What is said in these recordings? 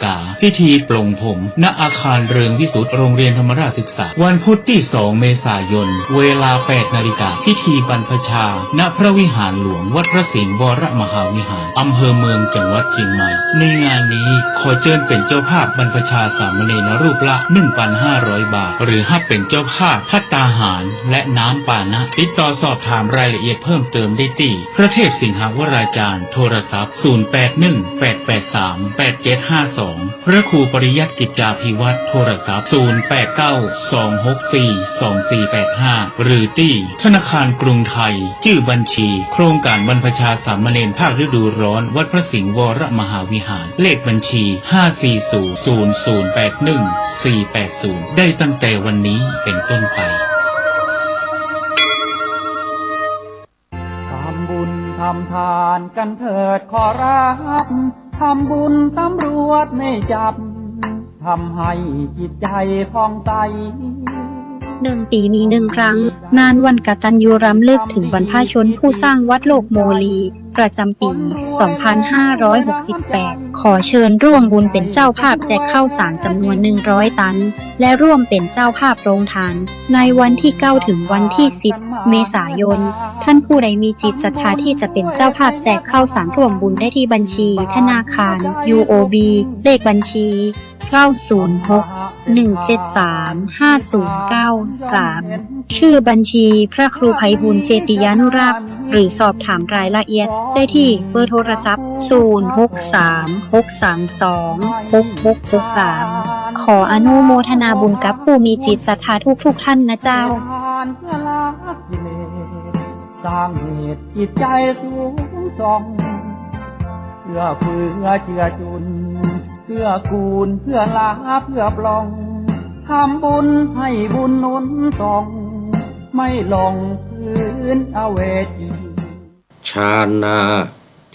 กาพิธีปลงผมณอาคารเริงวิสุทธิ์โรงเรียนธรรมราชศึกษาวันพุธที่ 2 เมษายนเวลา 8 นาฬิกาพิธีบรรพชาณพระวิหารหลวงวัดพระสิงห์วรมหาวิหารอำเภอเมืองจังหวัดเชียงใหม่ในงานนี้ขอเชิญเป็นเจ้าภาพบรรพชาสามเณรรูปละ 1,500 บาทหรือถ้าเป็นเจ้าภาพภัตตาหารและน้ำปานะติดต่อสอบถามรายละเอียดเพิ่มเติมได้ที่พระเทพสิงหวราจารย์โทรศัพท์ 0818838752 พระครูปริยัติกิจจาภิวัตรโทรศัพท์ 0892642485 หรือที่ธนาคารกรุงไทยชื่อบัญชีโครงการบรรพชาสามเณรภาคฤดูร้อนวัดพระสิงห์วรมหาวิหารเลขบัญชี 5400081 480 ได้ตั้งแต่วันนี้เป็นต้นไปทำบุญทำทานกันเถิดขอรับทำบุญตำรวจไม่จับทำให้จิตใจผ่องใส1 ปีมี 1 ครั้งงานวันกตัญญูรำลึกถึงบรรพชนผู้สร้างวัดโลกโมลีประจำปี 2568 ขอเชิญร่วมบุญเป็นเจ้าภาพแจกข้าวสารจำนวน 100 ตันและร่วมเป็นเจ้าภาพโรงทานในวันที่ 9 ถึงวันที่ 10 เมษายนท่านผู้ใดมีจิตศรัทธาที่จะเป็นเจ้าภาพแจกข้าวสารร่วมบุญได้ที่บัญชีธนาคาร UOB เลขบัญชี 906-173-5093 ชื่อบัญชีพระครูไพบูลย์เจติยานุรักษ์หรือสอบถามรายละเอียดได้ที่เบอร์โทรศัพท์ 0636326663 ขออนุโมทนาบุญกับผู้มีจิตศรัทธาทุกท่านนะเจ้าสร้างเหตุจิตใจสูงส่งเพื่อเจือจุนเพื่อกูลเพื่อลาเพื่อปลองทำบุญให้บุญนุนส่งไม่ลงพื้นอเวจีชานา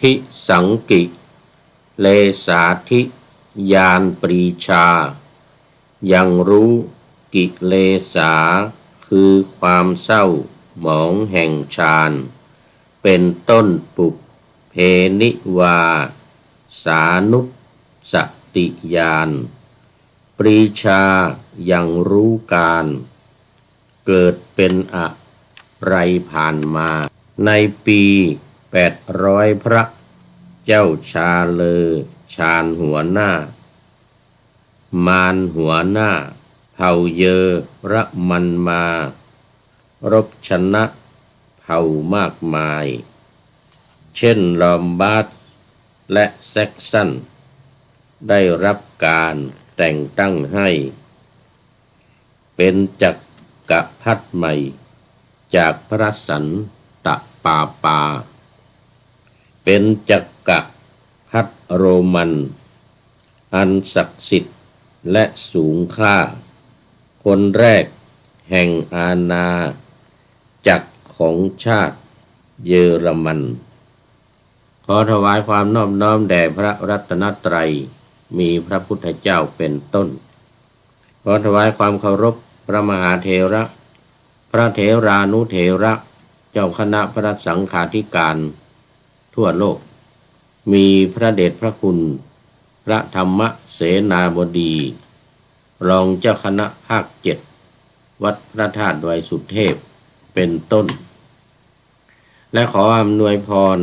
ทิสังกิเลสาธิยานปรีชายังรู้กิเลสาคือความเศร้าหมองแห่งฌานเป็นต้นปุพเพนิวาสานุสติญาณปรีชายังรู้การเกิดเป็นอะไรผ่านมาในปี800พระเจ้าชาเลอชาญหัวหน้ามารหัวหน้าเผ่าเยอระมันมารบชนะเผ่ามากมายเช่นลอมบาร์ดและแซกซันได้รับการแต่งตั้งให้เป็นจักรพรรดิใหม่จากพระสันตะปาปาเป็นจักรพรรดิโรมันอันศักดิ์สิทธิ์และสูงค่าคนแรกแห่งอาณาจักรของชาติเยอรมันขอถวายความนอบน้อมแด่พระรัตนตรัยมีพระพุทธเจ้าเป็นต้นขอถวายความเคารพพระมหาเถระพระเถรานุเถระเจ้าคณะพระสังฆาธิการทั่วโลกมีพระเดชพระคุณพระธรรมเสนาบดีรองเจ้าคณะภาค7วัดพระธาตุดอยสุเทพเป็นต้นและขออำนวยพร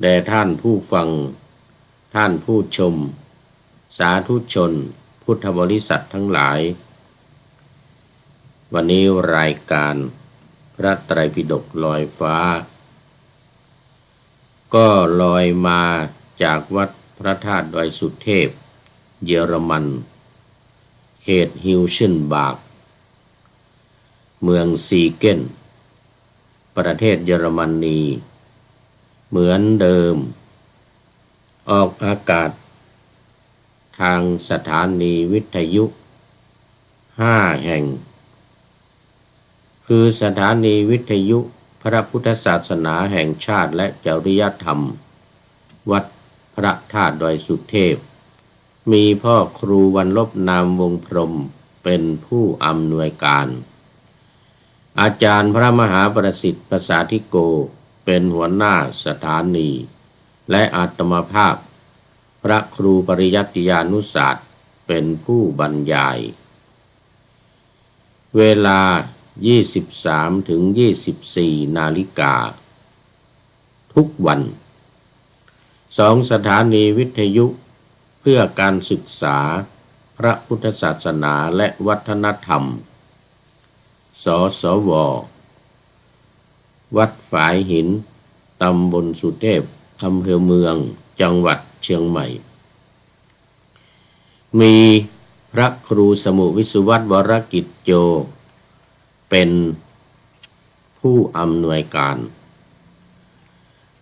แด่ท่านผู้ฟังท่านผู้ชมสาธุชนพุทธบริษัททั้งหลายวันนี้รายการพระไตรปิฎกลอยฟ้าก็ลอยมาจากวัดพระธาตุดอยสุเทพเยอรมันเขตฮิวเชนบาร์กเมืองซีเกนประเทศเยอรมนีเหมือนเดิมออกอากาศทางสถานีวิทยุ5 แห่งคือสถานีวิทยุพระพุทธศาสนาแห่งชาติและจริยธรรมวัดพระธาตุดอยสุเทพมีพ่อครูวันลบนามวงพรหมเป็นผู้อำนวยการอาจารย์พระมหาประสิทธิ์ประสาธิโกเป็นหัวหน้าสถานีและอาตมาภาพ พระครูปริยัติยานุศาสตร์เป็นผู้บรรยายเวลา 23-24 นาฬิกาทุกวัน2 สถานีวิทยุเพื่อการศึกษาพระพุทธศาสนาและวัฒนธรรมสสว.วัดฝายหินตำบลสุเทพอำเภอเมืองจังหวัดเชียงใหม่มีพระครูสมุวิสุวัตวรกิจโยเป็นผู้อำนวยการ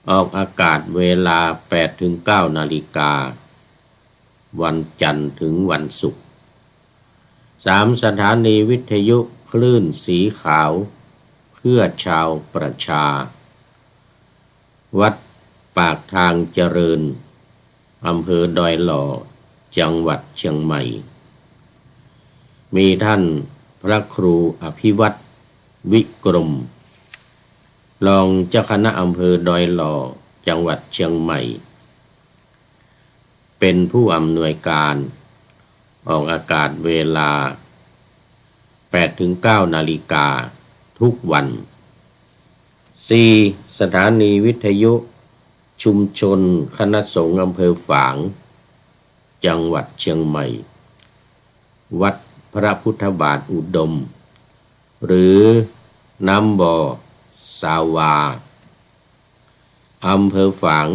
ออกอากาศเวลา 8-9 นาฬิกาวันจันทร์ถึงวันศุกร์3 สถานีวิทยุคลื่นสีขาวเพื่อชาวประชาวัดปากทางเจริญอำเภอดอยหล่อจังหวัดเชียงใหม่มีท่านพระครูอภิวัตรวิกรมรองเจ้าคณะอำเภอดอยหล่อจังหวัดเชียงใหม่เป็นผู้อำนวยการออกอากาศเวลา 8-9 นาฬิกาทุกวัน4 สถานีวิทยุชุมชนคณะสงฆ์อำเภอฝางจังหวัดเชียงใหม่วัดพระพุทธบาทอุดมหรือน้ำบ่อสาวาอำเภอฝาง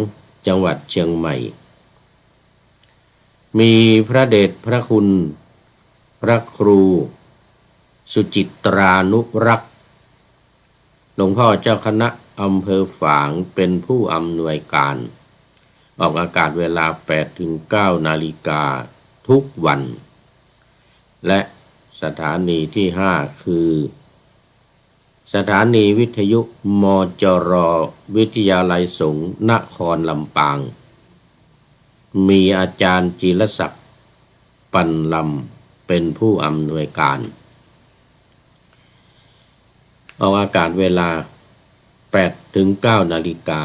จังหวัดเชียงใหม่มีพระเดชพระคุณพระครูสุจิตรานุรักษ์หลวงพ่อเจ้าคณะอำเภอฝางเป็นผู้อำนวยการออกอากาศเวลา 8-9 นาฬิกาทุกวันและสถานีที่ 5 คือสถานีวิทยุมจร.วิทยาลัยสงฆ์นครลำปางมีอาจารย์จิรศักดิ์ปันลำเป็นผู้อำนวยการออกอากาศเวลา 8-9 นาฬิกา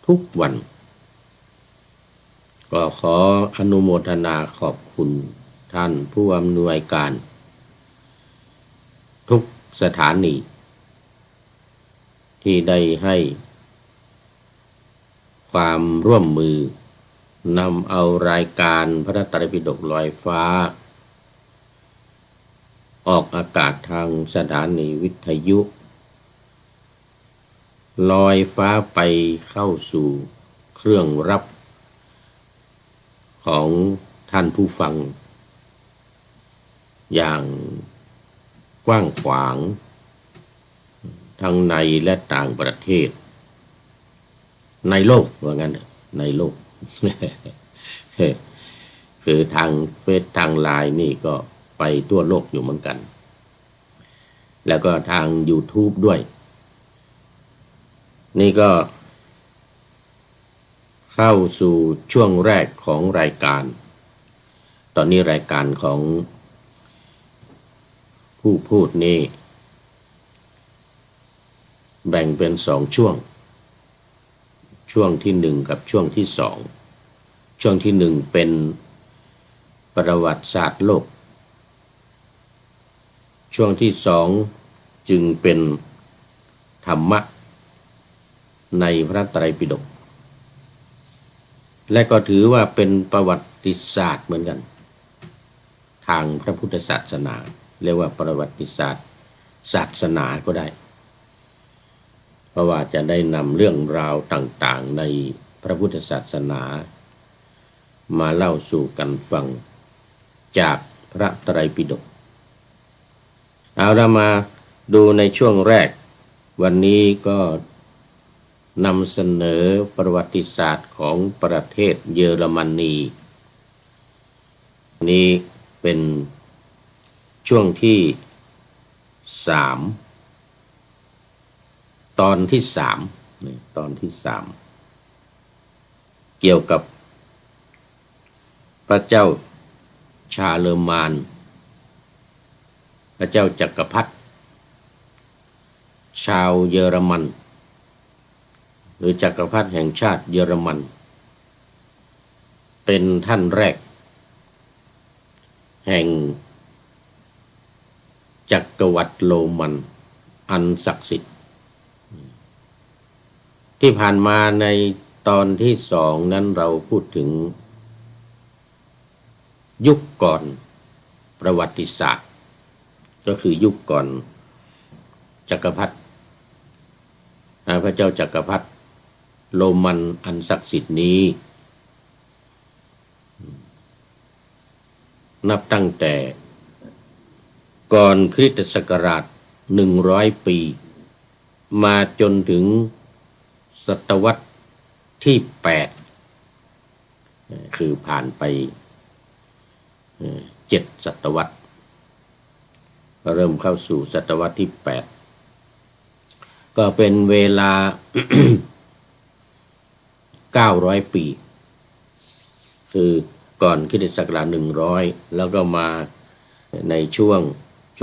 ทุกวันก็ขออนุโมทนาขอบคุณท่านผู้อำนวยการทุกสถานีที่ได้ให้ความร่วมมือนำเอารายการพระไตรปิฎกลอยฟ้าออกอากาศทางสถานีวิทยุลอยฟ้าไปเข้าสู่เครื่องรับของท่านผู้ฟังอย่างกว้างขวางทั้งในและต่างประเทศในโลกว่างั้นในโลก คือทางเฟซทางไลน์นี่ก็ไปทั่วโลกอยู่เหมือนกันแล้วก็ทาง YouTube ด้วยนี่ก็เข้าสู่ช่วงแรกของรายการตอนนี้รายการของผู้พูดนี่แบ่งเป็น2 ช่วงที่1กับช่วงที่2ช่วงที่1เป็นประวัติศาสตร์โลกช่วงที่2จึงเป็นธรรมะในพระไตรปิฎกและก็ถือว่าเป็นประวัติศาสตร์เหมือนกันทางพระพุทธศาสนาเรียกว่าประวัติศาสตร์ศาสนาก็ได้เพราะว่าจะได้นำเรื่องราวต่างๆในพระพุทธศาสนามาเล่าสู่กันฟังจากพระไตรปิฎกเอาละมาดูในช่วงแรกวันนี้ก็นำเสนอประวัติศาสตร์ของประเทศเยอรมนีนี้เป็นช่วงที่3ตอนที่3เกี่ยวกับพระเจ้าชาเลมานพระเจ้าจักรพรรดิชาวเยอรมันหรือจักรพรรดิแห่งชาติเยอรมัน เป็นท่านแรกแห่งจักรวรรดิโรมันอันศักดิ์สิทธิ์ที่ผ่านมาในตอนที่สองนั้นเราพูดถึงยุคก่อนประวัติศาสตร์ก็คือยุคก่อนจักรพรรดิพระเจ้าจักรพรรดิโรมันอันศักดิ์สิทธิ์นี้นับตั้งแต่ก่อนคริสตศักราช100 ปีมาจนถึงศตวรรษที่8คือผ่านไป7 ศตวรรษเริ่มเข้าสู่ศตวรรษที่8ก็เป็นเวลา 900 ปีคือก่อนคริสตศักราช100แล้วก็มาในช่ว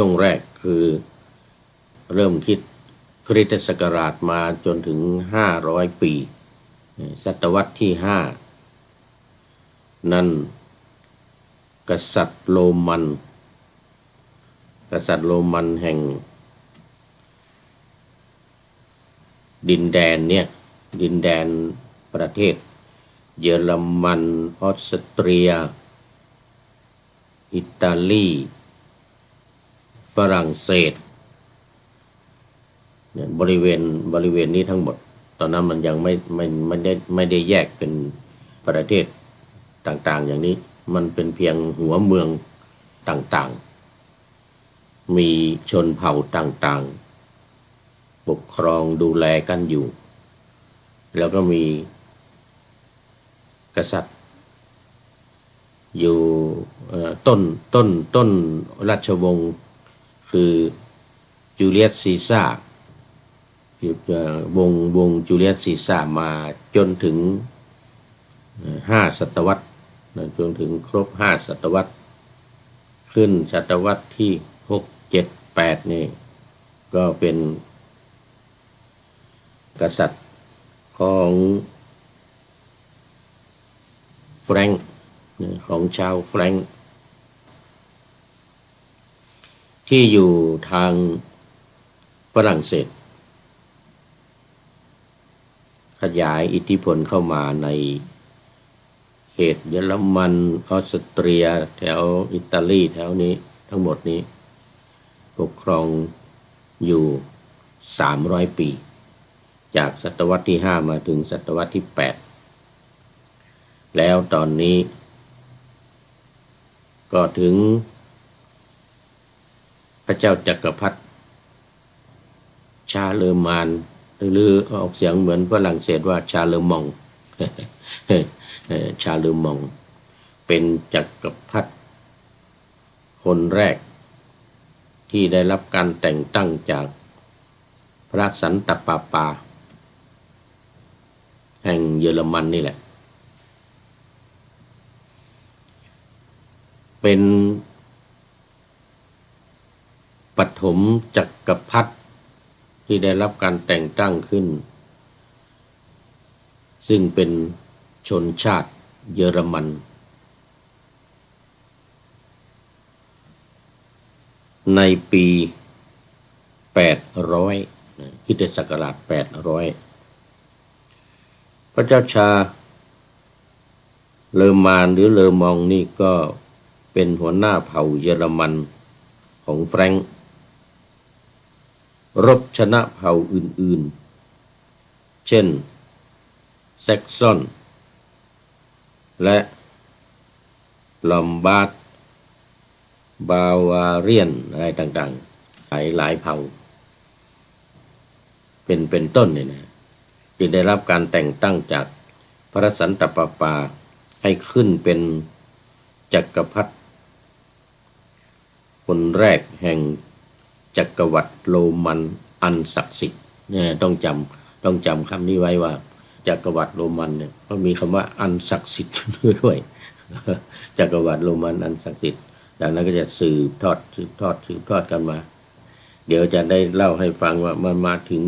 งแรกคือเริ่มคิดคริสตศักราชมาจนถึง500 ปีศตวรรษที่5นั้นกษัตริย์โรมันแห่งดินแดนประเทศเยอรมันออสเตรียอิตาลีฝรั่งเศสบริเวณนี้ทั้งหมดตอนนั้นมันยังไม่ได้แยกเป็นประเทศต่างๆอย่างนี้มันเป็นเพียงหัวเมืองต่างๆมีชนเผ่าต่างๆปกครองดูแลกันอยู่แล้วก็มีกษัตริย์อยู่ต้นราชวงศ์คือจูเลียสซีซ่าร์วงจูเลียสซีซ่าร์มาจนถึง5 ศตวรรษจนถึงครบ5 ศตวรรษขึ้นศตวรรษที่6 7 8นี่ก็เป็นกษัตริย์ของแฟรงก์ของชาวแฟรงก์ที่อยู่ทางฝรั่งเศสขยายอิทธิพลเข้ามาในเขตเยอรมันออสเตรียแถวอิตาลีแถวนี้ทั้งหมดนี้ปกครองอยู่300 ปีจากศตวรรษที่5มาถึงศตวรรษที่8แล้วตอนนี้ก็ถึงพระเจ้าจักรพรรดิชาเลอร์มานหรือออกเสียงเหมือนฝรั่งเศสว่าชาเลอร์มอง ชาเลอร์มองเป็นจักรพรรดิคนแรกที่ได้รับการแต่งตั้งจากพระสันตะปาปาแห่งเยอรมันนี่แหละเป็นปฐมจักรพรรดิที่ได้รับการแต่งตั้งขึ้นซึ่งเป็นชนชาติเยอรมันในปี800คริสตศักราช800พระเจ้าชาเลอมานหรือเลอมองนี่ก็เป็นหัวหน้าเผ่าเยอรมันของแฟรงก์รบชนะเผ่าอื่นๆเช่นแซกซอนและลอมบาร์ดบาวาเรียนอะไรต่างๆหลายเผ่าเป็นต้นเนี่ยนะที่ได้รับการแต่งตั้งจากพระสันตะปาปาให้ขึ้นเป็นจักรพรรดิคนแรกแห่งจักรวรรดิโรมันอันศักดิ์สิทธิ์เนี่ยต้องจำคำนี้ไว้ว่าจักรวรรดิโรมันเนี่ยก็มีคำว่าอันศักดิ์สิทธิ์ด้วย จักรวรรดิโรมันอันศักดิ์สิทธิ์ดังนั้นก็จะสืบทอดกันมาเดี๋ยวจะได้เล่าให้ฟังว่ามันมาถึง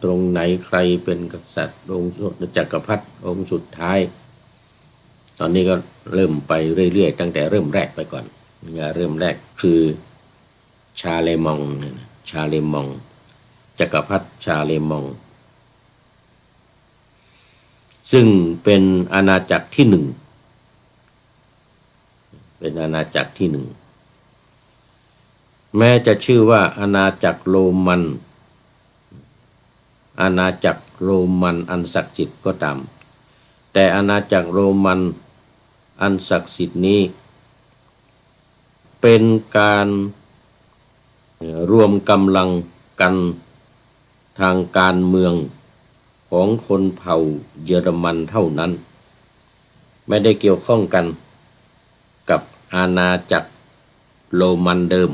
ตรงไหนใครเป็นกษัตริย์องค์จักรพรรดิองค์สุดท้าย ตอนนี้ก็เริ่มไปเรื่อยๆตั้งแต่เริ่มแรกไปก่อนเริ่มแรกคือชาเลมองชาเลมองจักรพรรดิชาเลมองซึ่งเป็นอาณาจักรที่หนึ่งเป็นอาณาจักรที่หนึ่งแม้จะชื่อว่าอาณาจักรโรมันอาณาจักรโรมันอันศักดิ์สิทธิ์ก็ตามแต่อาณาจักรโรมันอันศักดิ์สิทธิ์นี้เป็นการรวมกำลังกันทางการเมืองของคนเผ่าเยอรมันเท่านั้นไม่ได้เกี่ยวข้องกันกับอาณาจักรโรมันเดิม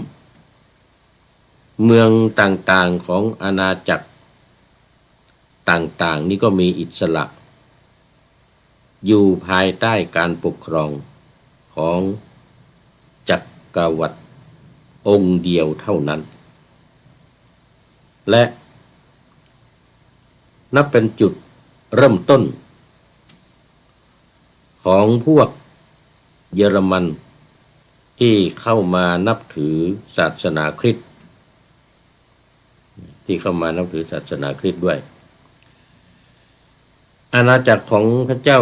เมืองต่างๆของอาณาจักรต่างๆนี่ก็มีอิสระอยู่ภายใต้การปกครองของจักรวรรดิองค์เดียวเท่านั้นและนับเป็นจุดเริ่มต้นของพวกเยอรมันที่เข้ามานับถือศาสนาคริสต์ด้วยอาณาจักรของพระเจ้า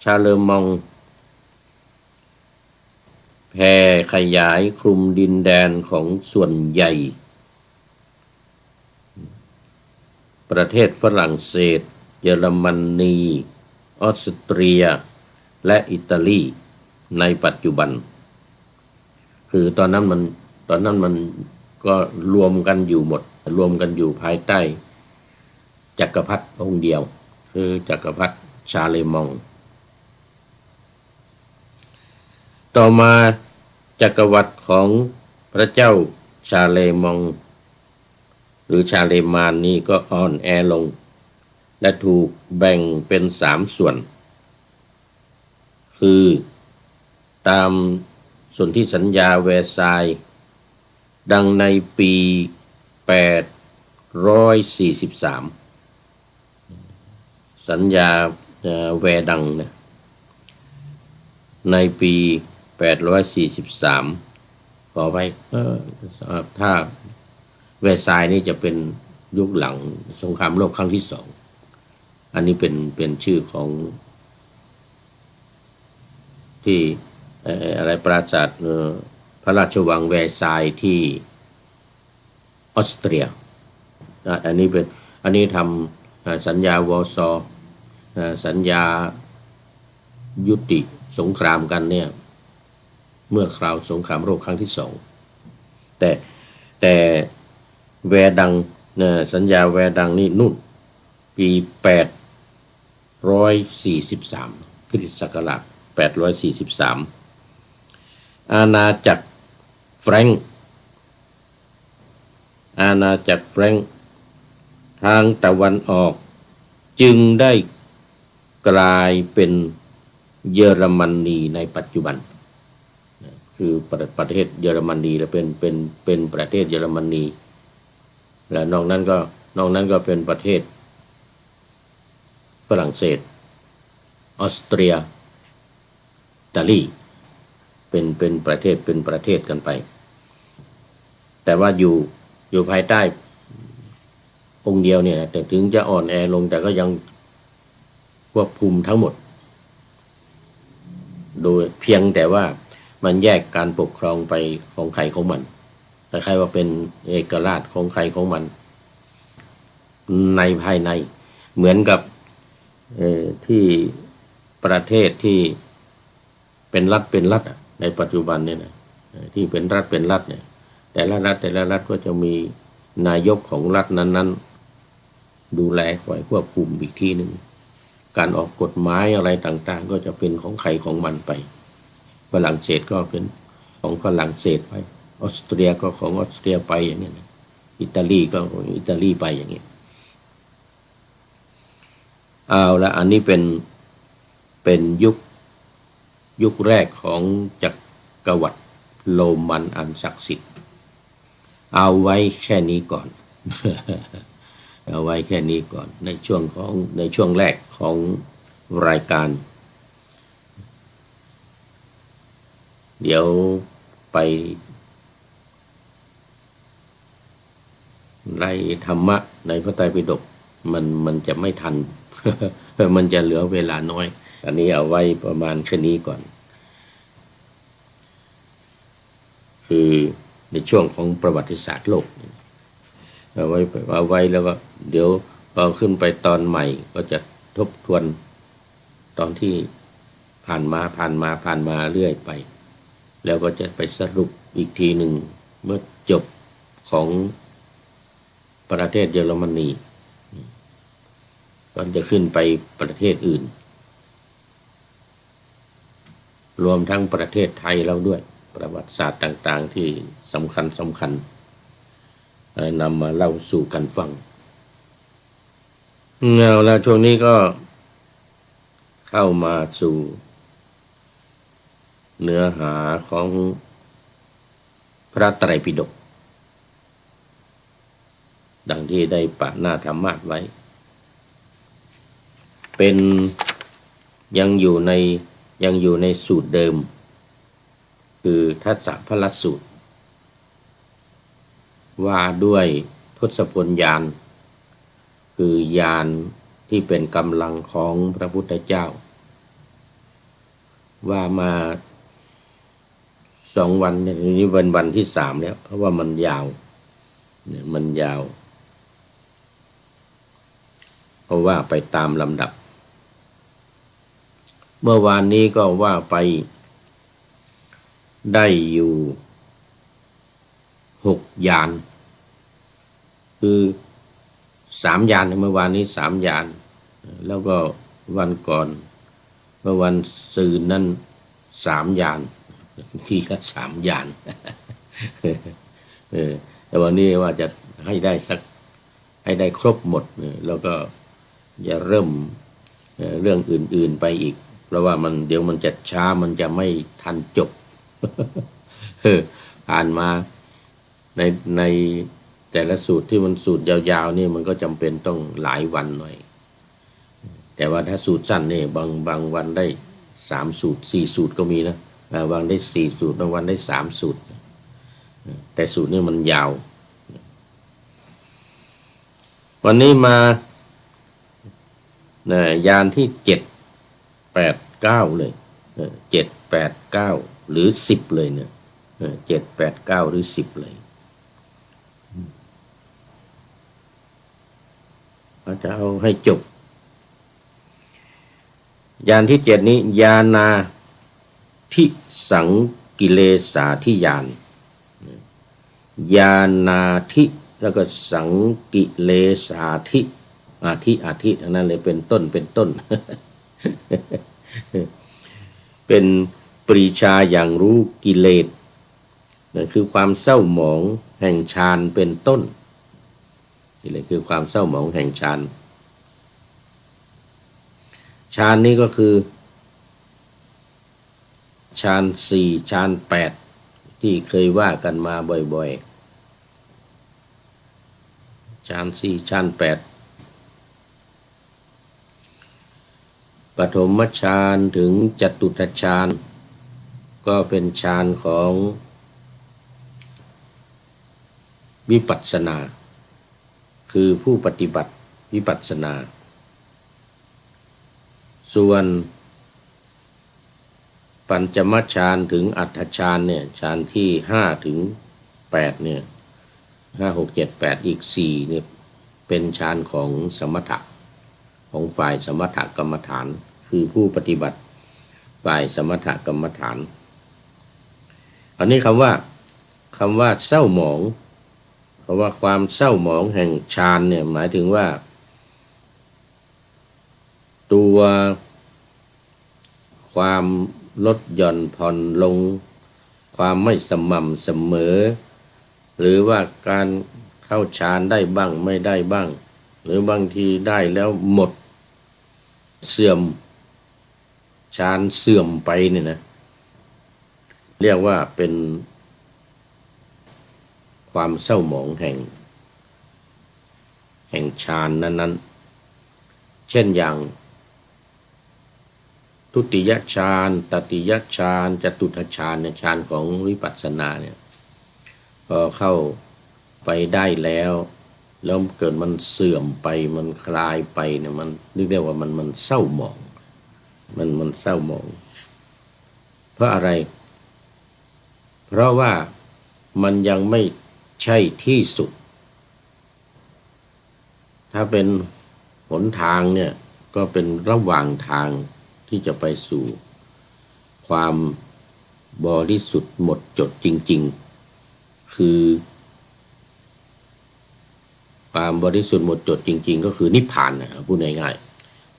ชาเลมองแผ่ขยายคลุมดินแดนของส่วนใหญ่ประเทศฝรั่งเศสเยอรมนีออสเตรียและอิตาลีในปัจจุบันคือตอนนั้นมันก็รวมกันอยู่หมดรวมกันอยู่ภายใต้จักรพรรดิองค์เดียวคือจักรพรรดิชาเลมองต่อมาจักรวรรดิของพระเจ้าชาเลมองหรือชาเลมานนี้ก็อ่อนแอลงและถูกแบ่งเป็น3ส่วนคือตามสนธิสัญญาแวร์ซายน์ดังในปี843สัญญาแวร์ดังเนี่ยในปี843ขอไปถ้าแวร์ซายน์นี่จะเป็นยุคหลังสงครามโลกครั้งที่2อันนี้เป็นชื่อของที่อะไรปราสาทพระราชวังแวร์ซายน์ที่ออสเตรียอันนี้ทำสัญญาวอร์ซอสัญญายุติสงครามกันเนี่ยเมื่อคราวสงครามโลกครั้งที่2แต่แวร์ดังสัญญาแวร์ดังนี่นู่นปี843คริสตศักราช843อาณาจักรแฟรงก์ทางตะวันออกจึงได้กลายเป็นเยอรมนีในปัจจุบันคือประเทศเยอรมนีและเป็นประเทศเยอรมนีและนอกนั้นก็เป็นประเทศฝรั่งเศสออสเตรียอิตาลีเป็นประเทศกันไปแต่ว่าอยู่ภายใต้องค์เดียวเนี่ยแต่ถึงจะอ่อนแอลงแต่ก็ยังควบคุมทั้งหมดโดยเพียงแต่ว่ามันแยกการปกครองไปของใครของมันคล้ายๆว่าเป็นเอกราชของใครของมันในภายในเหมือนกับที่ประเทศที่เป็นรัฐในปัจจุบันเนี่ยนะที่เป็นรัฐเนี่ยแต่ละรัฐก็จะมีนายกของรัฐนั้นๆดูแลคอยควบคุมอีกทีหนึ่งการออกกฎหมายอะไรต่างๆก็จะเป็นของใครของมันไปฝรั่งเศสก็เป็นของฝรั่งเศสไปออสเตรียก็ของออสเตรียไปอย่างเงี้ยนะอิตาลีก็ของอิตาลีไปอย่างเงี้ยเอาละอันนี้เป็นยุคแรกของจักรวรรดิโรมันอันศักดิ์สิทธิ์เอาไว้แค่นี้ก่อน เอาไว้แค่นี้ก่อนในช่วงแรกของรายการ เดี๋ยวไปไล่ธรรมะในพระไตรปิฎกมันจะไม่ทัน มันจะเหลือเวลาน้อยอันนี้เอาไว้ประมาณแค่นี้ก่อน คือในช่วงของประวัติศาสตร์โลกเอาไว้แล้วก็เดี๋ยวพอขึ้นไปตอนใหม่ก็จะทบทวนตอนที่ผ่านมาเรื่อยไปแล้วก็จะไปสรุปอีกทีหนึ่งเมื่อจบของประเทศเยอรมนีก่อนจะขึ้นไปประเทศอื่นรวมทั้งประเทศไทยเราด้วยประวัติศาสตร์ต่างๆที่สำคัญนำมาเล่าสู่กันฟังแล้วช่วงนี้ก็เข้ามาสู่เนื้อหาของพระไตรปิฎกดังที่ได้ปะหน้าธรรมะไว้เป็นยังอยู่ในสูตรเดิมคือทัสสะพลสูตรว่าด้วยทศพลญาณคือญาณที่เป็นกำลังของพระพุทธเจ้าว่ามา2 วันนี้เป็นวันที่3แล้วเพราะว่ามันยาวเพราะว่าไปตามลำดับเมื่อวานนี้ก็ว่าไปได้อยู่6 ญาณคือ3 ญาณเมื่อวานนี้3 ญาณแล้วก็วันก่อนเมื่อวันศืนนั้น3 ญาณทีละ3 ญาณ แต่วันนี้ว่าจะให้ได้ครบหมดแล้วก็จะเริ่มเรื่องอื่นๆไปอีกเพราะว่าเดี๋ยวมันจะช้ามันจะไม่ทันจบ ผ่านมาในแต่ละสูตรที่มันสูตรยาวๆนี่มันก็จำเป็นต้องหลายวันหน่อยแต่ว่าถ้าสูตรสั้นนี่บางวันได้3 สูตร4 สูตรก็มีนะบางได้4 สูตรบางวันได้3 สูตรแต่สูตรนี่มันยาววันนี้มาญาณที่7 8 9เลย7 8 9หรือ10เลยเนี่ย7 8 9หรือ10เลยเราจะเอาให้จบญาณที่7นี้ญาณาทิสังกิเลสาธิญาณญาณาทิแล้วก็สังกิเลสาธิอาทินั่นเลยเป็นต้น เป็นปรีชาอย่างรู้กิเลสนั่นคือความเศร้าหมองแห่งฌานเป็นต้นนี่แหละคือความเศร้าหมองแห่งฌานนี้ก็คือฌาน4ฌาน8ที่เคยว่ากันมาบ่อยๆฌาน4ฌาน8ปฐมฌานถึงจตุตฌานก็เป็นฌานของวิปัสสนาคือผู้ปฏิบัติวิปัสสนาส่วนปัญจมฌานถึงอัฏฐฌานเนี่ยฌานที่5ถึง8เนี่ย5 6 7 8อีก4เนี่ยเป็นฌานของสมถะของฝ่ายสมถกรรมฐานคือผู้ปฏิบัติฝ่ายสมถกรรมฐานอันนี้คำว่าเศร้าหมองคำว่าความเศร้าหมองแห่งฌานเนี่ยหมายถึงว่าตัวความลดหย่อนผ่อนลงความไม่สม่ำเสมอหรือว่าการเข้าฌานได้บ้างไม่ได้บ้างหรือบางทีได้แล้วหมดเสื่อมฌานเสื่อมไปเนี่ยนะเรียกว่าเป็นความเศร้าหมองแห่งฌานนั้นๆเช่นอย่าง ทุติยฌานตติยฌานจตุตถฌานเนี่ยฌานของวิปัสสนาเนี่ยพอเข้าไปได้แล้วเกิดมันเสื่อมไปมันคลายไปเนี่ยมันเรียกว่ามันเศร้าหมองมันเศร้าหมองเพราะอะไร เพราะว่ามันยังไม่ใช่ที่สุดถ้าเป็นหนทางเนี่ยก็เป็นระหว่างทางที่จะไปสู่ความบริสุทธิ์หมดจดจริงๆคือความบริสุทธิ์หมดจดจริงๆก็คือนิพพานนะพูดง่ายๆ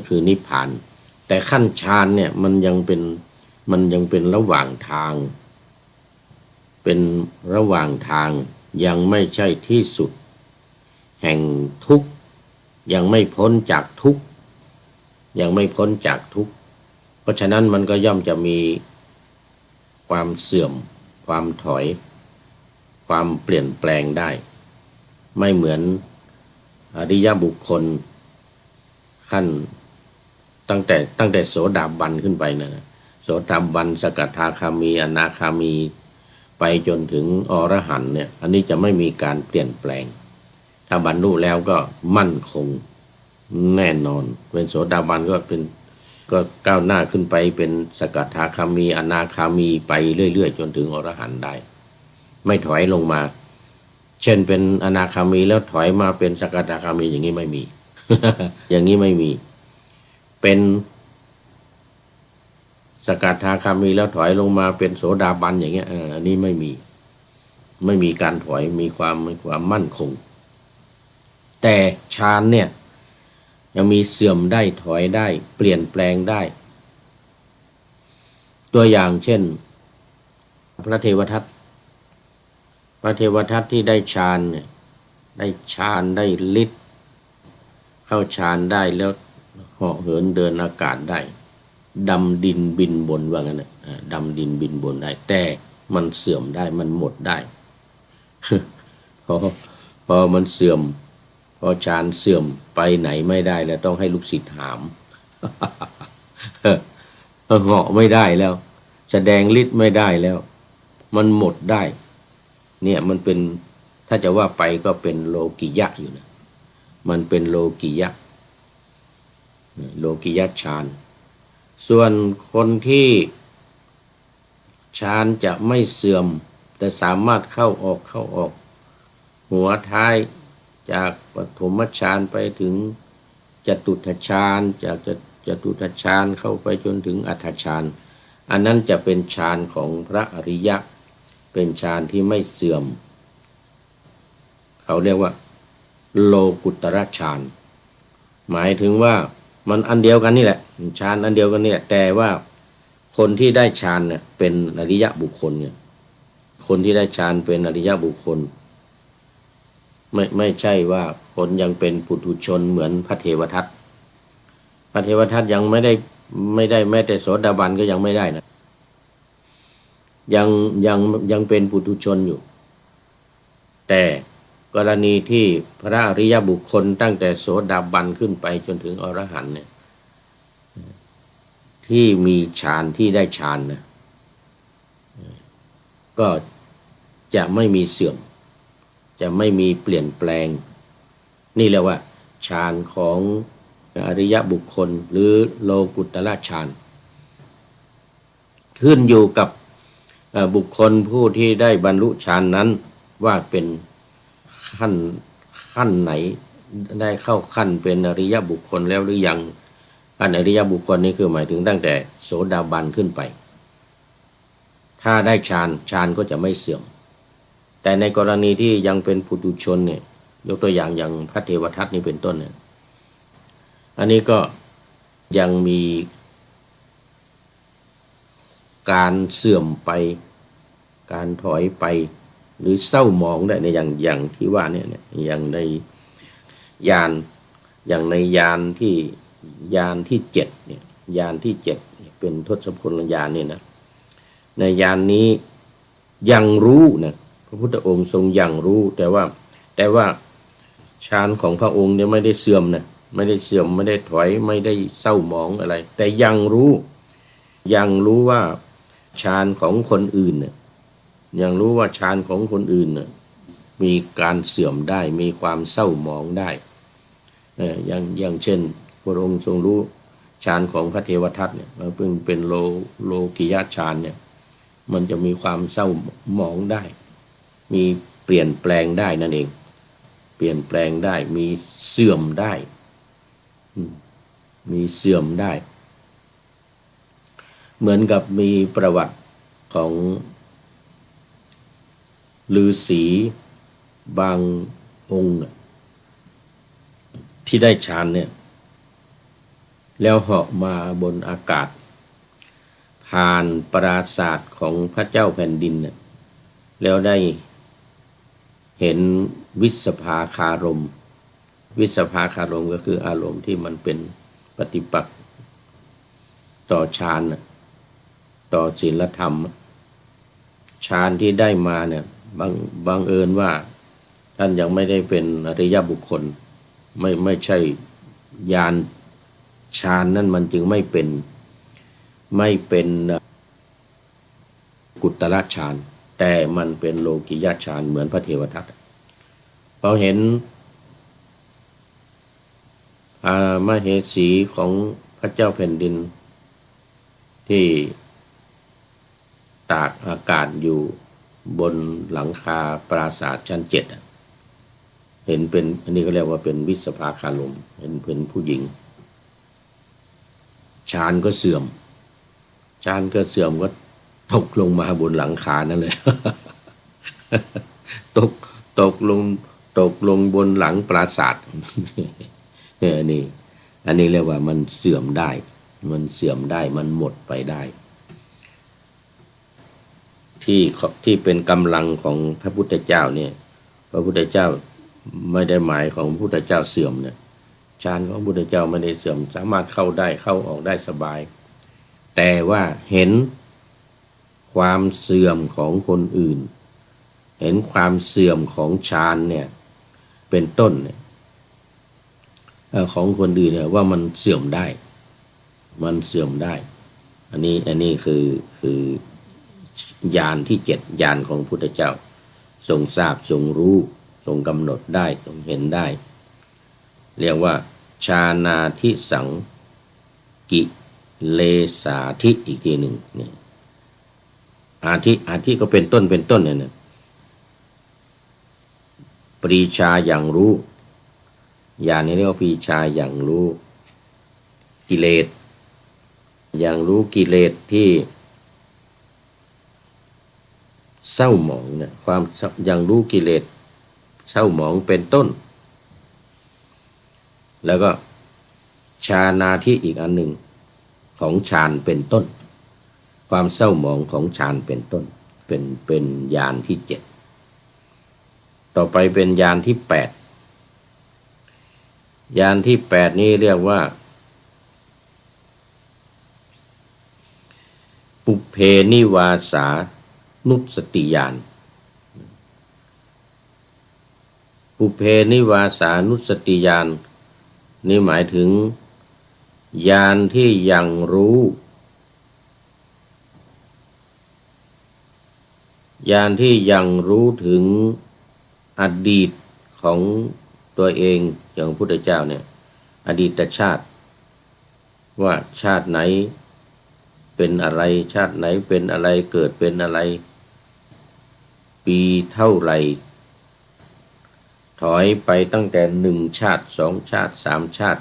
คือนิพพานแต่ขั้นฌานเนี่ยมันยังเป็นระหว่างทางเป็นระหว่างทางยังไม่ใช่ที่สุดแห่งทุกข์ยังไม่พ้นจากทุกข์ยังไม่พ้นจากทุกข์เพราะฉะนั้นมันก็ย่อมจะมีความเสื่อมความถอยความเปลี่ยนแปลงได้ไม่เหมือนอริยบุคคลขั้นตั้งแต่โสดาบันขึ้นไปนะโสดาบันสกทาคามีอนาคามีไปจนถึงอรหันต์เนี่ยอันนี้จะไม่มีการเปลี่ยนแปลงถ้าบรรลุแล้วก็มั่นคงแน่นอนเป็นโสดาบันก็ก้าวหน้าขึ้นไปเป็นสกทาคามีอนาคามีไปเรื่อยๆจนถึงอรหันต์ได้ไม่ถอยลงมาเช่นเป็นอนาคามีแล้วถอยมาเป็นสกทาคามีอย่างนี้ไม่มี อย่างนี้ไม่มีเป็นสกทาคามีแล้วถอยลงมาเป็นโสดาบันอย่างเงี้ยอันนี้ไม่มีการถอยมีความมั่นคงแต่ฌานเนี่ยยังมีเสื่อมได้ถอยได้เปลี่ยนแปลงได้ตัวอย่างเช่นพระเทวทัตที่ได้ฌานเนี่ยได้ฌานได้ฤทธิ์เข้าฌานได้แล้วเหาะเหินเดินอากาศได้ดำดินบินบนว่างั้นนะดำดินบินบนได้แต่มันเสื่อมได้มันหมดได้ พอมันเสื่อมพอฌานเสื่อมไปไหนไม่ได้แล้วต้องให้ลูกศิษย์หาม เหาะไม่ได้แล้วแสดงฤทธิ์ไม่ได้แล้วมันหมดได้เนี่ยมันเป็นถ้าจะว่าไปก็เป็นโลกิยะอยู่นะมันเป็นโลกิยะฌานส่วนคนที่ฌานจะไม่เสื่อมแต่สามารถเข้าออกหัวท้ายจากปฐมฌานไปถึงจตุตถฌานจากจตุตถฌานเข้าไปจนถึงอัฏฐฌานอันนั้นจะเป็นฌานของพระอริยะเป็นฌานที่ไม่เสื่อมเขาเรียกว่าโลกุตตรฌานหมายถึงว่ามันอันเดียวกันนี่แหละฌานอันเดียวกันนี่แหละแต่ว่าคนที่ได้ฌานเนี่ยเป็นอริยบุคคลเนี่ยคนที่ได้ฌานเป็นอริยบุคคลไม่ใช่ว่าคนยังเป็นปุถุชนเหมือนพระเทวทัตยังไม่ได้แม้แต่โสดาบันก็ยังไม่ได้นะยังเป็นปุถุชนอยู่แต่กรณีที่พระอริยบุคคลตั้งแต่โสดาบันขึ้นไปจนถึงอรหันต์เนี่ยที่มีฌานที่ได้ฌานนะก็จะไม่มีเสื่อมจะไม่มีเปลี่ยนแปลงนี่แหละว่าฌานของอริยบุคคลหรือโลกุตตรฌานขึ้นอยู่กับบุคคลผู้ที่ได้บรรลุฌานนั้นว่าเป็นขั้นไหนได้เข้าขั้นเป็นอริยบุคคลแล้วหรือยังขั้นอริยบุคคลนี้คือหมายถึงตั้งแต่โสดาบันขึ้นไปถ้าได้ฌานก็จะไม่เสื่อมแต่ในกรณีที่ยังเป็นปุถุชนเนี่ยยกตัวอย่างพระเทวทัตนี่เป็นต้นเนี่ยอันนี้ก็ยังมีการเสื่อมไปการถอยไปหรือเศร้าหมองได้ในอย่างที่ว่าเนี่ยอย่างในยานที่7เนี่ยยานที่7เป็นทศพลญาณเนี่ยนะในยานนี้ยังรู้นะพระพุทธองค์ทรงยังรู้แต่ว่าฌานของพระองค์เนี่ยไม่ได้เสื่อมนะ ไม่ได้เสื่อมไม่ได้ถอยไม่ได้เศร้าหมองอะไรแต่ยังรู้ว่าฌานของคนอื่นเนี่ยยังรู้ว่าฌานของคนอื่นเนี่ยมีการเสื่อมได้มีความเศร้าหมองได้อย่างเช่นพระองค์ทรงรู้ฌานของพระเทวทัตเนี่ยเพิ่งเป็นโลกิยฌานเนี่ยมันจะมีความเศร้าหมองได้มีเปลี่ยนแปลงได้นั่นเองเปลี่ยนแปลงได้มีเสื่อมได้มีเสื่อมได้เหมือนกับมีประวัติของฤาษีบางองค์ที่ได้ฌานเนี่ยแล้วเหาะมาบนอากาศผ่านปราสาทของพระเจ้าแผ่นดินเนี่ยแล้วได้เห็นวิสภาคารมวิสภาคารมก็คืออารมณ์ที่มันเป็นปฏิปักษ์ต่อฌานต่อศีลธรรมฌานที่ได้มาเนี่ยบังเอิญว่าท่านยังไม่ได้เป็นอริยบุคคลไม่ใช่ญาณฌานนั่นมันจึงไม่เป็นกุตตรฌานแต่มันเป็นโลกิยฌานเหมือนพระเทวทัตพอเห็นมเหสีของพระเจ้าแผ่นดินที่ตากอากาศอยู่บนหลังคาปราสาทชั้น7เห็นเป็นอันนี้ก็เรียกว่าเป็นวิสภาคารมเห็นเป็นผู้หญิงฌานก็เสื่อมก็ตกลงมาบนหลังคานั่นเลย ตกลงบนหลังปราสาท อันนี้เรียกว่ามันเสื่อมได้มันหมดไปได้ที่เป็นกำลังของพระพุทธเจ้าเนี่ยพระพุทธเจ้าไม่ได้หมายของพระพุทธเจ้าเสื่อมเนี่ยฌานของพระพุทธเจ้าไม่ได้เสื่อมสามารถเข้าออกได้สบายแต่ว่าเห็นความเสื่อมของคนอื่นเห็นความเสื่อมของฌานเนี่ยเป็นต้นเนี่ยของคนอื่นเนี่ยว่ามันเสื่อมได้อันนี้คือญาณที่7ญาณของพระพุทธเจ้าทรงทราบทรงรู้ทรงกำหนดได้ทรงเห็นได้เรียกว่าฌานาทิสังกิเลสาธิอีกทีหนึ่งเนี่ยอาทิก็เป็นต้นเนี่ยปรีชาอย่างรู้ญาณนี้เรียกว่าปรีชาอย่างรู้กิเลสอย่างรู้กิเลสที่เศร้าหมองเนี่ยความอย่างรู้กิเลสเศร้าหมองเป็นต้นแล้วก็ฌานาธิอีกอันหนึ่งของฌานเป็นต้นความเศร้าหมองของฌานเป็นต้นเป็นญาณที่7ต่อไปเป็นญาณที่8ญาณที่8นี้เรียกว่าปุเพนิวาสานุสติญาณปุเพนิวาสานุสติญาณนี่หมายถึงญาณที่ยังรู้ถึงอดีตของตัวเองอย่างพระพุทธเจ้าเนี่ยอดีตชาติว่าชาติไหนเป็นอะไรชาติไหนเป็นอะไรเกิดเป็นอะไรปีเท่าไหร่ถอยไปตั้งแต่1ชาติ2ชาติ3ชาติ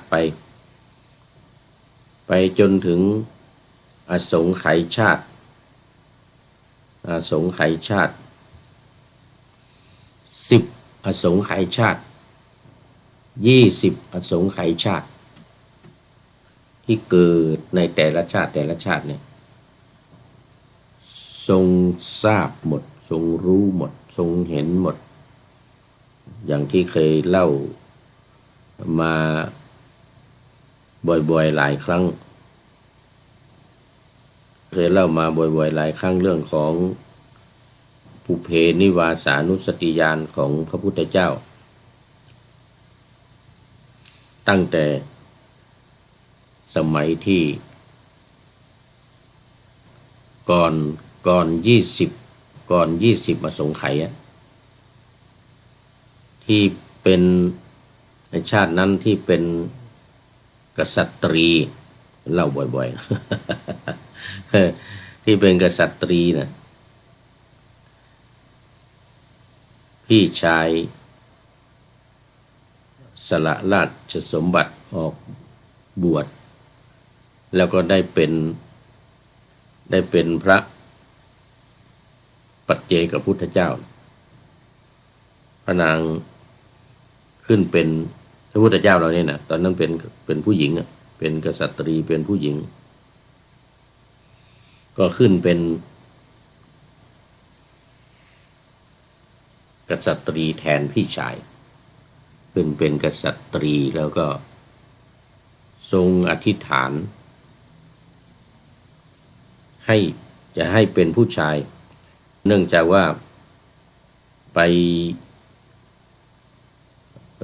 ไปจนถึงอสงไขยชาติ10อสงไขยชาติ20อสงไขยชาติที่เกิดในแต่ละชาติเนี่ยทรงทราบหมดทรงรู้หมดทรงเห็นหมดอย่างที่เคยเล่ามาบ่อยๆหลายครั้งเรื่องของปุเพนิวาสานุสติญาณของพระพุทธเจ้า ตั้งแต่สมัยที่ก่อน20อสงไขยที่เป็นในชาตินั้นที่เป็นกษัตรีเล่าบ่อยๆ ที่เป็นกษัตรีนะพี่ชายสละราชสมบัติออกบวชแล้วก็ได้เป็นพระปัจเจกพุทธเจ้าพระนางขึ้นเป็นพระพุทธเจ้าเราเนี่ยนะตอนนั้นเป็นผู้หญิงเป็นกษัตรีเป็นผู้หญิงก็ขึ้นเป็นกษัตรีแทนพี่ชายขึ้นเป็นกษัตรีแล้วก็ทรงอธิษฐานจะให้เป็นผู้ชายเนื่องจากว่าไป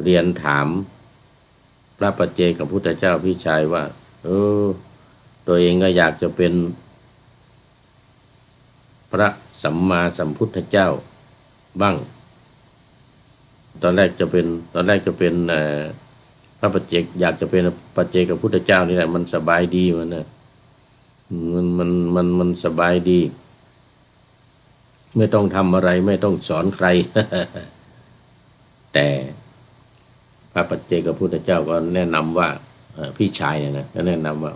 เรียนถามพระปัจเจกพุทธเจ้าพี่ชายว่าตัวเองก็อยากจะเป็นพระสัมมาสัมพุทธเจ้าบ้างตอนแรกจะเป็นพระปัจเจกอยากจะเป็นปัจเจกพุทธเจ้านี่แหละมันสบายดีมันสบายดีไม่ต้องทำอะไรไม่ต้องสอนใคร แต่พระปัจเจกพุทธเจ้าก็แนะนำว่าพี่ชายเนี่ยนะก็แนะนำว่า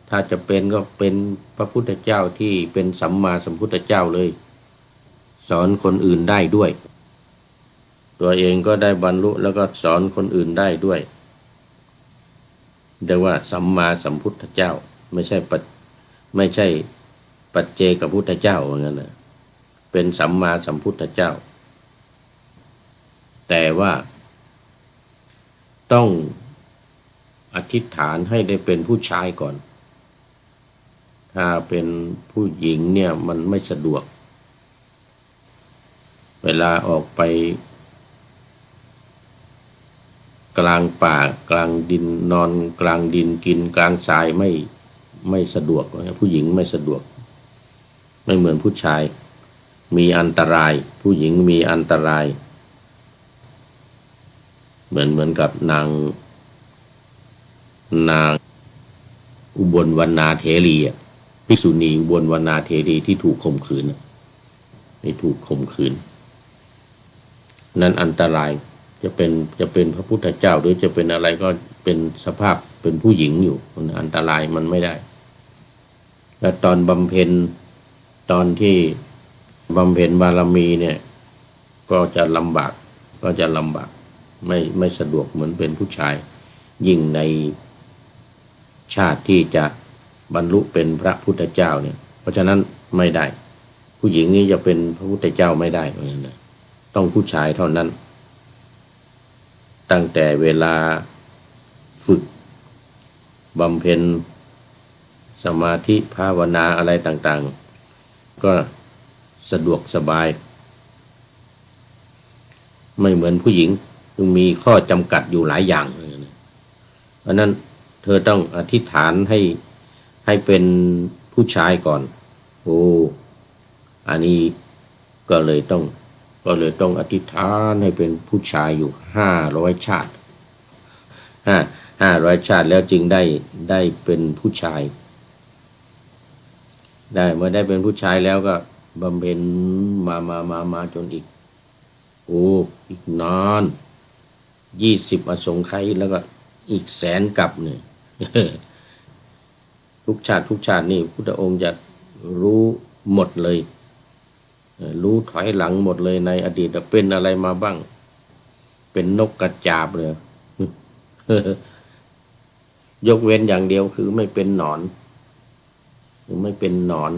ถ้าจะเป็นก็เป็นพระพุทธเจ้าที่เป็นสัมมาสัมพุทธเจ้าเลยสอนคนอื่นได้ด้วยตัวเองก็ได้บรรลุแล้วก็สอนคนอื่นได้ด้วยเรียกว่าสัมมาสัมพุทธเจ้าไม่ใช่ปัจเจกพุทธเจ้าเหมือนกันนะเป็นสัมมาสัมพุทธเจ้าแต่ว่าต้องอธิษฐานให้ได้เป็นผู้ชายก่อนถ้าเป็นผู้หญิงเนี่ยมันไม่สะดวกเวลาออกไปกลางป่ากลางดินนอนกลางดินกินกลางทรายไม่สะดวกผู้หญิงไม่สะดวกไม่เหมือนผู้ชายมีอันตรายผู้หญิงมีอันตรายเหมือนกับนางอุบลวรรณาเถรีภิกษุณีอุบลวรรณาเถรีที่ถูกข่มขืนนั้นอันตรายจะเป็นพระพุทธเจ้าหรือจะเป็นอะไรก็เป็นสภาพเป็นผู้หญิงอยู่มันอันตรายมันไม่ได้และตอนที่บำเพ็ญบารมีเนี่ยก็จะลำบากไม่สะดวกเหมือนเป็นผู้ชายยิ่งในชาติที่จะบรรลุเป็นพระพุทธเจ้าเนี่ยเพราะฉะนั้นไม่ได้ผู้หญิงนี้จะเป็นพระพุทธเจ้าไม่ได้เพราะฉะนั้นต้องผู้ชายเท่านั้นตั้งแต่เวลาฝึกบำเพ็ญสมาธิภาวนาอะไรต่างๆก็สะดวกสบายไม่เหมือนผู้หญิงจึงมีข้อจำกัดอยู่หลายอย่างเพราะนั้นเธอต้องอธิษฐานให้เป็นผู้ชายก่อนอันนี้ก็เลยต้องอธิษฐานให้เป็นผู้ชายอยู่500 ชาติ500 ชาติแล้วจึงได้เป็นผู้ชายได้เมื่อได้เป็นผู้ชายแล้วก็บำเพ็ญมาจนอีกนาน20อสงไขยแล้วก็อีก100,000 กับเนี่ย ทุกชาตินี่พุทธองค์จะรู้หมดเลยรู้ถอยหลังหมดเลยในอดีตเป็นอะไรมาบ้างเป็นนกกระจาบเลย ยกเว้นอย่างเดียวคือไม่เป็นหนอน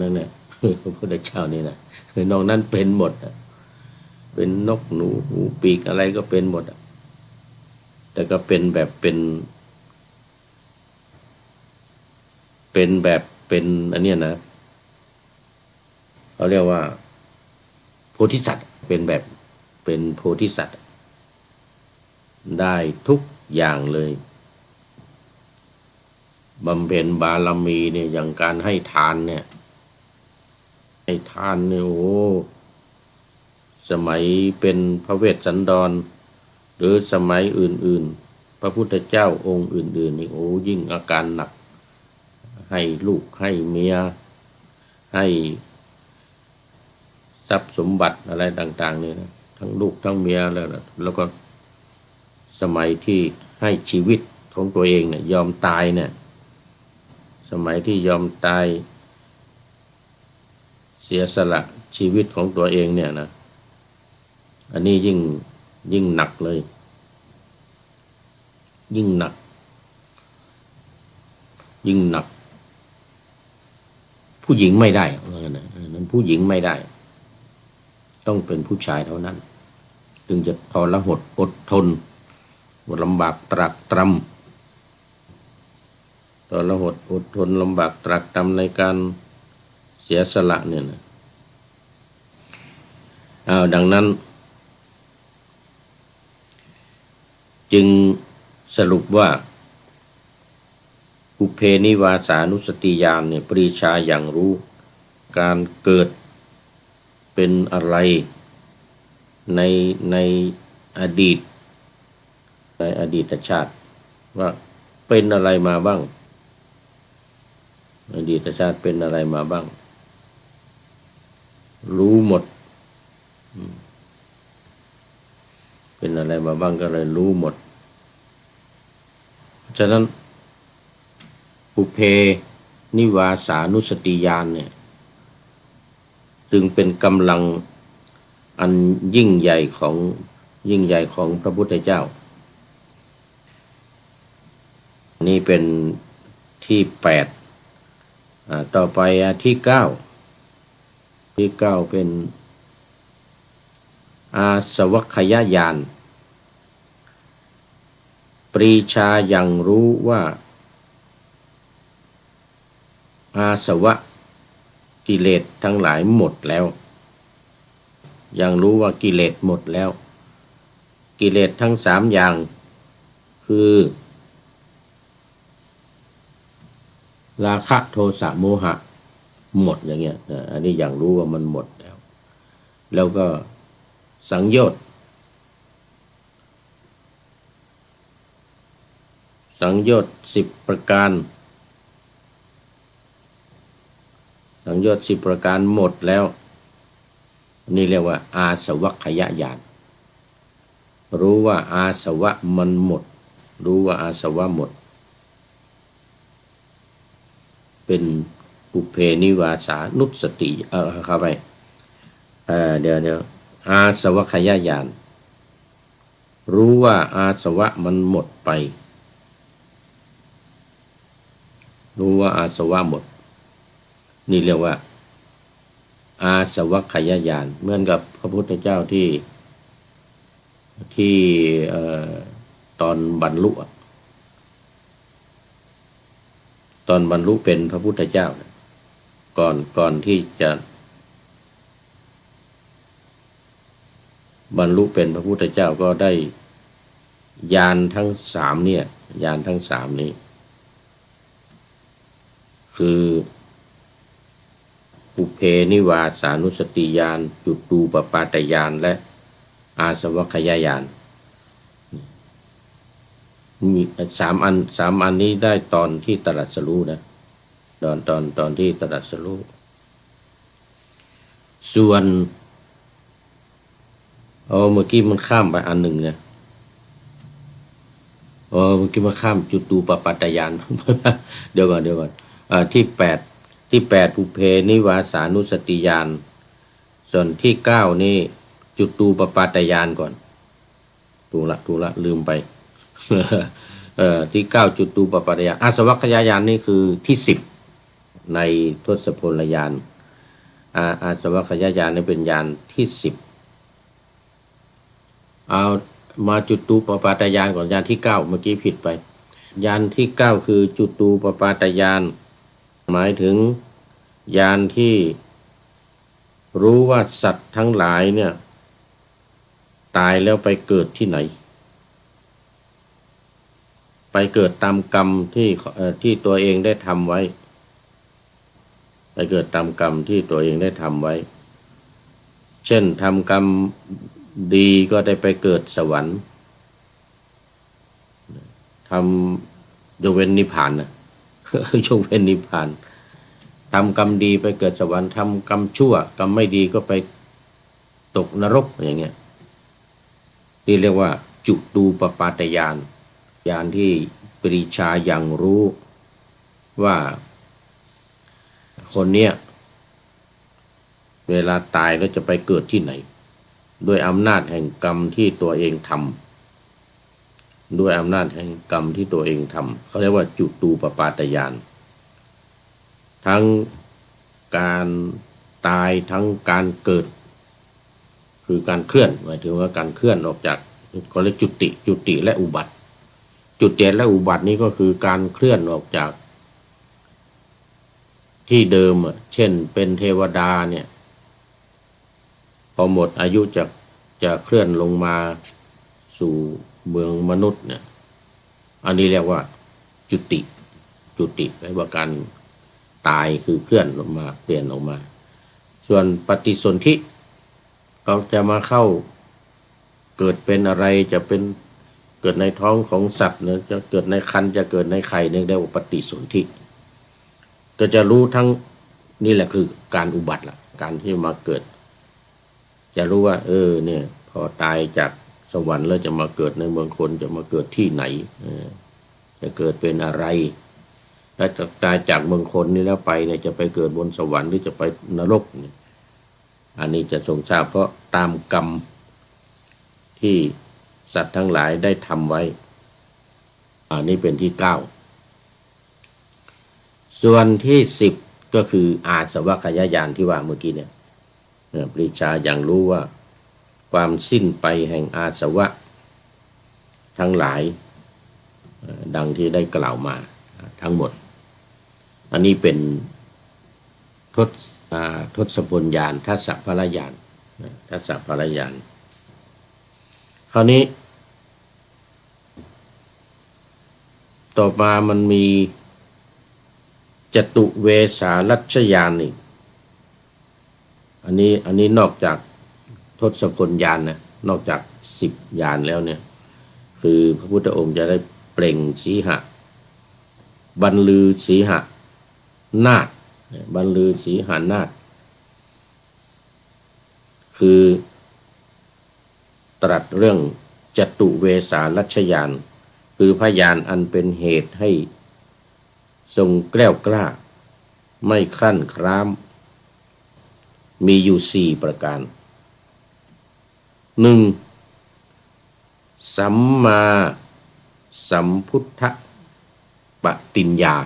นั่นแหละ พระพุทธเจ้านี่นะนอกนั้นเป็นหมดเป็นนกหนูหูปีกอะไรก็เป็นหมดแต่ก็เป็นแบบเป็นอันเนี้ยนะเขาเรียกว่าโพธิสัตว์เป็นโพธิสัตว์ได้ทุก อย่างเลยบำเพ็ญบารมีเนี่ยอย่างการให้ทานเนี่ยให้ทานเนี่ยโอ้สมัยเป็นพระเวสสันดรหรือสมัยอื่นๆพระพุทธเจ้าองค์อื่นๆนี่โอ้ยิ่งอาการหนักให้ลูกให้เมียให้ทรัพย์สมบัติอะไรต่างๆนี่นะทั้งลูกทั้งเมียแล้วก็สมัยที่ให้ชีวิตของตัวเองเนี่ยยอมตายเนี่ยสมัยที่ยอมตายเสียสละชีวิตของตัวเองเนี่ยนะอันนี้ยิ่งหนักเลยยิ่งหนักผู้หญิงไม่ได้นั้นผู้หญิงไม่ได้ต้องเป็นผู้ชายเท่านั้นจึงจะทรหดอดทนลำบากตรากตรำทรหดอดทนลำบากตรากตรำในการเสียสละเนี่ยนะดังนั้นจึงสรุปว่าอุเพนิวาสานุสติญาณเนี่ยปรีชาอย่างรู้การเกิดเป็นอะไรในอดีตในอดีตชาติว่าเป็นอะไรมาบ้างอดีตชาติเป็นอะไรมาบ้างรู้หมดเป็นอะไรมาบ้างก็เลยรู้หมดฉะนั้นอุเพนิวาสานุสติญาณเนี่ยจึงเป็นกำลังอันยิ่งใหญ่ของพระพุทธเจ้านี่เป็นที่8ต่อไปที่9เป็นอาสวัคยญาณปรีชาอย่างรู้ว่าอาสวะกิเลสทั้งหลายหมดแล้วยังรู้ว่ากิเลสหมดแล้วกิเลสทั้ง3อย่างคือราคะโทสะโมหะหมดอย่างเงี้ยอันนี้อย่างรู้ว่ามันหมดแล้วก็สังโยชน์10 ประการสังโยชน์10 ประการหมดแล้วนี่เรียกว่าอาสวัคยญาณรู้ว่าอาสวะมันหมดรู้ว่าอาสวะหมดเป็นอุเพนิวาสานุสติเข้าไปเดี๋ยวอาสวัคยญาณรู้ว่าอาสวะมันหมดไปรู้ว่าอาสวะหมดนี่เรียกว่าอาสวัคยญาณเหมือนกับพระพุทธเจ้าที่ตอนบรรลุเป็นพระพุทธเจ้าก่อนที่จะบรรลุเป็นพระพุทธเจ้าก็ได้ญาณทั้ง3เนี่ยญาณทั้ง3นี้คืออุเพนิวาสานุสติญาณจุตูปปาตญาณและอาสวัคยญาณมี3 อันนี้ได้ตอนที่ตรัสรู้นะตอนที่ตรัสรู้ส่วนเมื่อกี้มันข้ามไปอันหนึ่งเนี่ยเมื่อกี้มันข้ามจุตูปปาตญาณ เดี๋ยวก่อนที่8อุเพนิวาสานุสติญาณส่วนที่9นี่จุตูปปาตญาณก่อนถูกละลืมไป ที่9จุตูปปาตญาณอาสวัคยญาณนี่คือที่10ในทศพลญาณอาสวัคยญาณนี่เป็นญาณที่10เอามาจุตูปปาตญาณก่อนญาณที่9เมื่อกี้ผิดไปญาณที่9คือจุตูปปาตญาณหมายถึงญาณที่รู้ว่าสัตว์ทั้งหลายเนี่ยตายแล้วไปเกิดที่ไหน เกิดตามกรรมที่ตัวเองได้ทำไว้ไปเกิดตามกรรมที่ตัวเองได้ทำไว้เช่นทำกรรมดีก็ได้ไปเกิดสวรรค์ทำยกเว้นนิพพานนะยกเว้นนิพพานทำกรรมดีไปเกิดสวรรค์ทำกรรมชั่วกรรมไม่ดีก็ไปตกนรกอย่างเงี้ยนี่เรียกว่าจุตูปปาตญาณญาณที่ปริชาอย่างรู้ว่าคนเนี้ยเวลาตายแล้วจะไปเกิดที่ไหนด้วยอำนาจแห่งกรรมที่ตัวเองทำด้วยอำนาจแห่งกรรมที่ตัวเองทำเขาเรียกว่าจุตูปปาตญาณทั้งการตายทั้งการเกิดคือการเคลื่อนหมายถึงว่าการเคลื่อนออกจากเขาเรียกจุติและอุบัติจุติและอุบัตินี้ก็คือการเคลื่อนออกจากที่เดิมเช่นเป็นเทวดาเนี่ยพอหมดอายุจะเคลื่อนลงมาสู่เมืองมนุษย์เนี่ยอันนี้เรียกว่าจุติแปลว่าการตายคือเคลื่อนลงมาเปลี่ยนออกมาส่วนปฏิสนธิเราจะมาเข้าเกิดเป็นอะไรจะเป็นเกิดในท้องของสัตว์เนี่ยจะเกิดในครรภ์จะเกิดในไข่เนี่ยเรียกว่าปฏิสนธิก็จะรู้ทั้งนี่แหละคือการอุบัติละการที่มาเกิดจะรู้ว่าเนี่ยพอตายจากสวรรค์แล้วจะมาเกิดในเมืองคนจะมาเกิดที่ไหนจะเกิดเป็นอะไรถ้าจะตายจากเมืองคนนี่แล้วไปเนี่ยจะไปเกิดบนสวรรค์หรือจะไปนรกเนี่ยอันนี้จะทรงทราบเพราะตามกรรมที่สัตว์ทั้งหลายได้ทำไว้อันนี้เป็นที่9ส่วนที่10ก็คืออาสวะขยญาณที่ว่าเมื่อกี้เนี่ยปริชาอย่างรู้ว่าความสิ้นไปแห่งอาสวะทั้งหลายดังที่ได้กล่าวมาทั้งหมดอันนี้เป็นทศพลญาณทัสสะภรญาณทัสสะภรญาณคราวนี้ต่อมามันมีจตุเวสารัชญาณอีกอันนี้นอกจากทศพลญาณนะนอกจาก10ญาณแล้วเนี่ยคือพระพุทธองค์จะได้เปล่งสีหะบรรลือสีหะนาฏบรรลือสีหานาฏคือตรัสเรื่องจตุเวสารัชญาณคือพยานอันเป็นเหตุให้ทรงแกล้วกล้าไม่ครั่นคร้ามมีอยู่4ประการ 1. สัมมาสัมพุทธปฏิญญา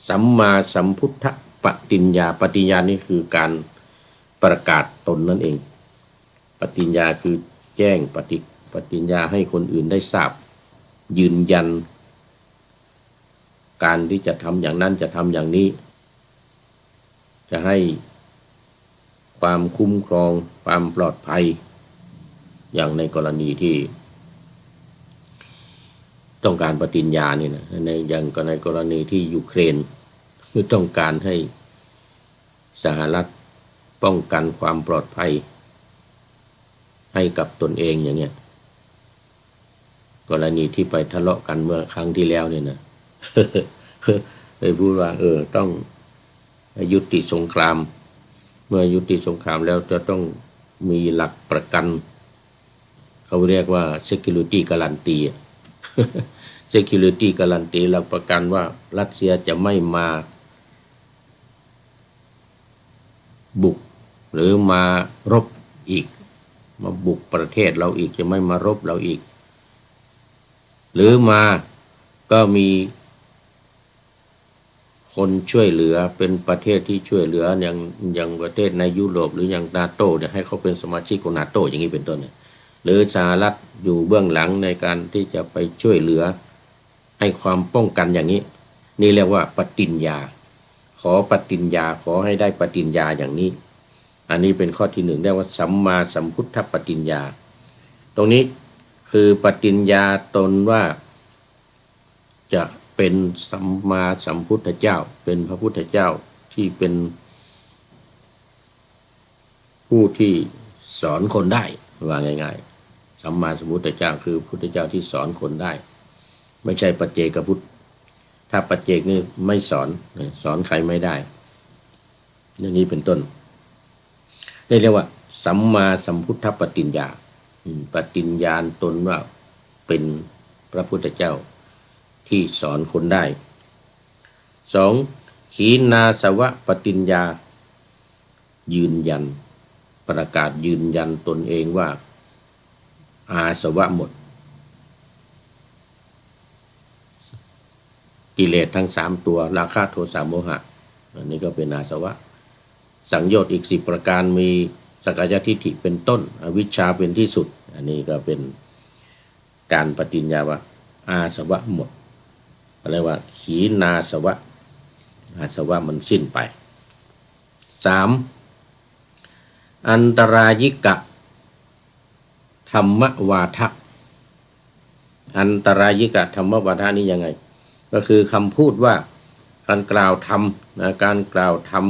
สัมมาสัมพุทธปฏิญญาปฏิญญานี่คือการประกาศตนนั่นเองปฏิญญาคือแจ้งปฏิญญาให้คนอื่นได้ทราบยืนยันการที่จะทำอย่างนั้นจะทำอย่างนี้จะให้ความคุ้มครองความปลอดภัยอย่างในกรณีที่ต้องการปฏิญญานี่นะอย่างในกรณีที่ยูเครนคือต้องการให้สหรัฐป้องกันความปลอดภัยให้กับตนเองอย่างเงี้ยกรณีที่ไปทะเลาะกันเมื่อครั้งที่แล้วเนี่ยนะ ไปพูดว่าต้องยุติสงครามเมื่อยุติสงครามแล้วจะต้องมีหลักประกันเขาเรียกว่า security guarantee security guarantee หลักประกันว่ารัสเซียจะไม่มาบุกหรือมารบอีกมาบุกประเทศเราอีกจะไม่มารบเราอีกหรือมาก็มีคนช่วยเหลือเป็นประเทศที่ช่วยเหลืออย่างประเทศในยุโรปหรืออย่างนาโต้เนี่ยให้เขาเป็นสมาชิกของนาโต้อย่างนี้เป็นต้นเนี่ยหรือสหรัฐอยู่เบื้องหลังในการที่จะไปช่วยเหลือให้ความป้องกันอย่างนี้นี่เรียกว่าปฏิญญาขอปฏิญญาขอให้ได้ปฏิญญาอย่างนี้อันนี้เป็นข้อที่1เรียกว่าสัมมาสัมพุทธปฏิญญาตรงนี้คือปฏิญญาตนว่า จะเป็นสัมมาสัมพุทธเจ้าเป็นพระพุทธเจ้าที่เป็นผู้ที่สอนคนได้ว่าง่ายๆสัมมาสัมพุทธเจ้าคือพุทธเจ้าที่สอนคนได้ไม่ใช่ปัจเจกพุทธถ้าปัจเจกนี่ไม่สอนใครไม่ได้อย่างนี้เป็นต้นเรียกว่าสัมมาสัมพุทธปฏิญญาปฏิญญาณตนว่าเป็นพระพุทธเจ้าที่สอนคนได้สองขีณาสวะปฏิญญายืนยันประกาศยืนยันตนเองว่าอาสวะหมดกิเลสทั้ง3ตัวราคะโทสะโมหะอันนี้ก็เป็นอาสวะสังโยชน์อีก10ประการมีสักกายทิฏฐิเป็นต้นอวิชชาเป็นที่สุดอันนี้ก็เป็นการปฏิญญาว่าอาสวะหมดอะไรว่าขีณาสวะอาสวะมันสิ้นไป3อันตรายิกะธรรมวาทะอันตรายิกะธรรมวาทะนี่ยังไงก็คือคำพูดว่าการกล่าวธรรมการกล่าวธรรม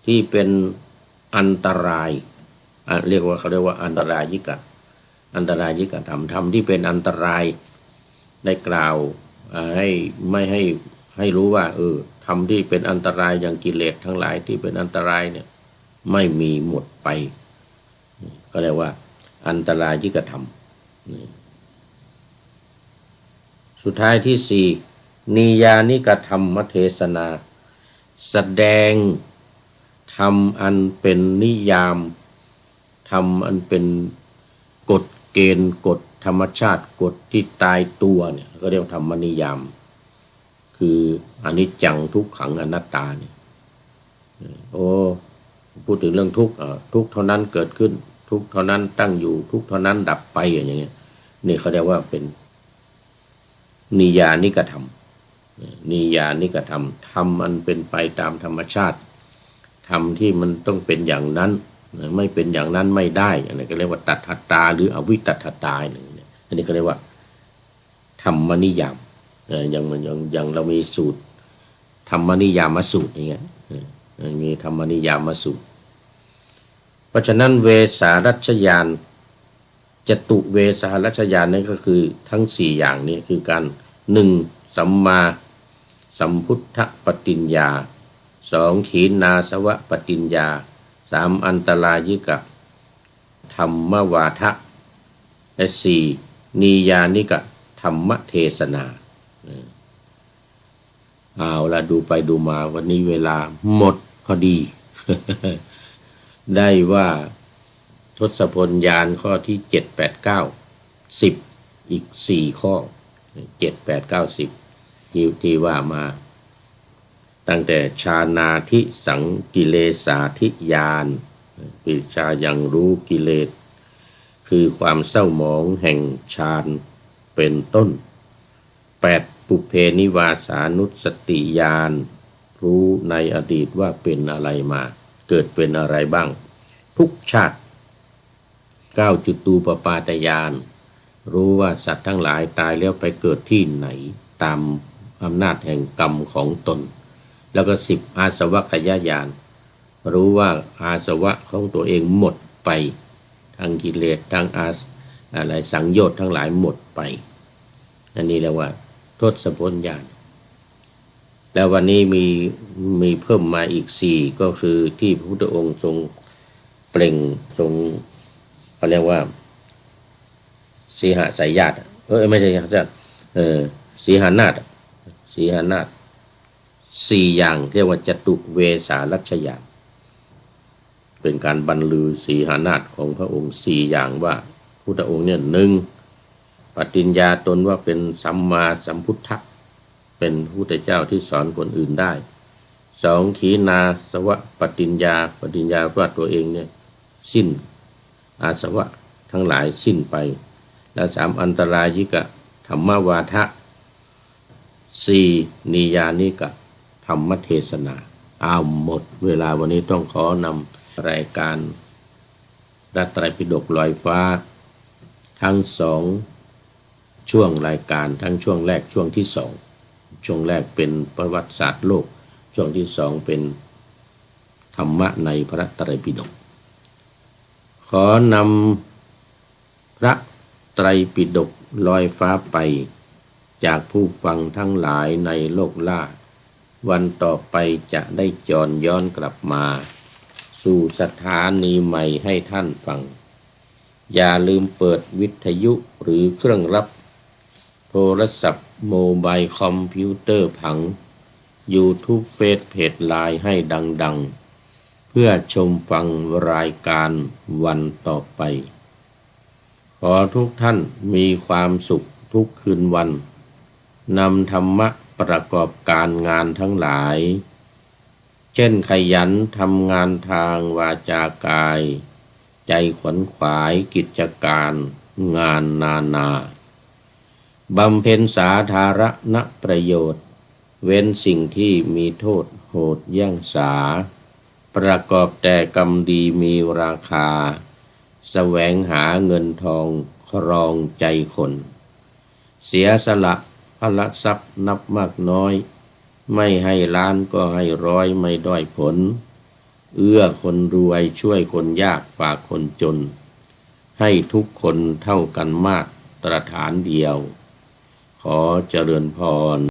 ที่เป็นอันตรายเขาเรียกว่าอันตรายิกะธรรมที่เป็นอันตรายได้กล่าวไม่ให้รู้ว่าธรรมที่เป็นอันตรายอย่างกิเลสทั้งหลายที่เป็นอันตรายเนี่ยไม่มีหมดไปก็เรียกว่าอันตรายิกธรรมสุดท้ายที่4นิยานิกธรรมเทศนาแสดงธรรมอันเป็นนิยามธรรมอันเป็นกฎเกณฑ์กฎธรรมชาติกฎที่ตายตัวเนี่ยก็เรียกธรรมนิยามคืออนิจจังทุกขังอนัตตาเนี่ยพูดถึงเรื่องทุกข์เท่านั้นเกิดขึ้นทุกข์เท่านั้นตั้งอยู่ทุกข์เท่านั้นดับไปอย่างเงี้ยนี่เขาเรียกว่าเป็นนิยานิกธรรมนิยานิกธรรมธรรมอันเป็นไปตามธรรมชาติธรรมที่มันต้องเป็นอย่างนั้นไม่เป็นอย่างนั้นไม่ได้อันนี้ก็เรียกว่าตัทธตาหรืออวิตัทธตาเนี่ยอันนี้เขาเรียกว่าธรรมนิยามอย่างเรามีสูตรธรรมนิยามสูตรอย่างเงี้ยมีธรรมนิยามสูตรเพราะฉะนั้นเวสารัชญาณจตุเวสารัชญาณนั่นก็คือทั้ง4อย่างนี้คือการ1สัมมาสัมพุทธปฏิญญา2ขีณาสวะปฏิญญา3อันตรายิกะธรรมวาทะและ4นิยานิกะธรรมเทศนาเอาละดูไปดูมาวันนี้เวลาหมดพอดี ได้ว่าทศพลญาณข้อที่7 8 9 10อีก4ข้อ7 8 9 10ที่ว่ามาตั้งแต่ฌานาทิสังกิเลสาธิญาณปิชายังรู้กิเลสคือความเศร้าหมองแห่งฌานเป็นต้น8ปุเพนิวาสานุสติญาณรู้ในอดีตว่าเป็นอะไรมาเกิดเป็นอะไรบ้างทุกชาติ9จุตูปปาตญาณรู้ว่าสัตว์ทั้งหลายตายแล้วไปเกิดที่ไหนตามอำนาจแห่งกรรมของตนแล้วก็10อาสวัคยญาณรู้ว่าอาสวะของตัวเองหมดไปทั้งกิเลสทั้งอะไรสังโยชน์ทั้งหลายหมดไปอันนี้เรียกว่าทศพลญาณแล้ววันนี้มีเพิ่มมาอีก4ก็คือที่พระพุทธองค์ทรงเปล่งทรงเขาเรียกว่าสีหสายญาติไม่ใช่ญาติสีหานาถ4อย่างเรียกว่าจตุเวสารัชญาณเป็นการบรรลือสีหานาถของพระองค์4อย่างว่าพุทธองค์เนี่ย1ปฏิญญาตนว่าเป็นสัมมาสัมพุทธะเป็นพระพุทธเจ้าที่สอนคนอื่นได้2ขีณาสวะปฏิญญาว่าตัวเองเนี่ยสิ้นอาสวะทั้งหลายสิ้นไปและ3อันตรายิกะธรรมวาทะ4นิยานิกะธรรมเทศนาหมดเวลาวันนี้ต้องขอนำรายการพระไตรปิฎกลอยฟ้าทั้ง2 ช่วงรายการทั้งช่วงแรกช่วงที่สองช่วงแรกเป็นประวัติศาสตร์โลกช่วงที่สองเป็นธรรมะในพระไตรปิฎกขอนำพระไตรปิฎกลอยฟ้าไปจากผู้ฟังทั้งหลายในโลกล่าวันต่อไปจะได้จรย้อนกลับมาสู่สถานีใหม่ให้ท่านฟังอย่าลืมเปิดวิทยุหรือเครื่องรับโทรศัพท์โมบายคอมพิวเตอร์ผัง YouTube เฟซเพจไลน์ให้ดังๆเพื่อชมฟังรายการวันต่อไปขอทุกท่านมีความสุขทุกคืนวันนำธรรมะประกอบการงานทั้งหลายเช่นขยันทำงานทางวาจากายใจขวนขวายกิจการงานนาบำเพ็ญสาธารณประโยชน์เว้นสิ่งที่มีโทษโหดแย่งสาประกอบแต่กรรมดีมีราคาแสวงหาเงินทองครองใจคนเสียสละพละทรัพย์นับมากน้อยไม่ให้ล้านก็ให้ร้อยไม่ด้อยผลเอื้อคนรวยช่วยคนยากฝากคนจนให้ทุกคนเท่ากันมาตรฐานเดียวขอเจริญพร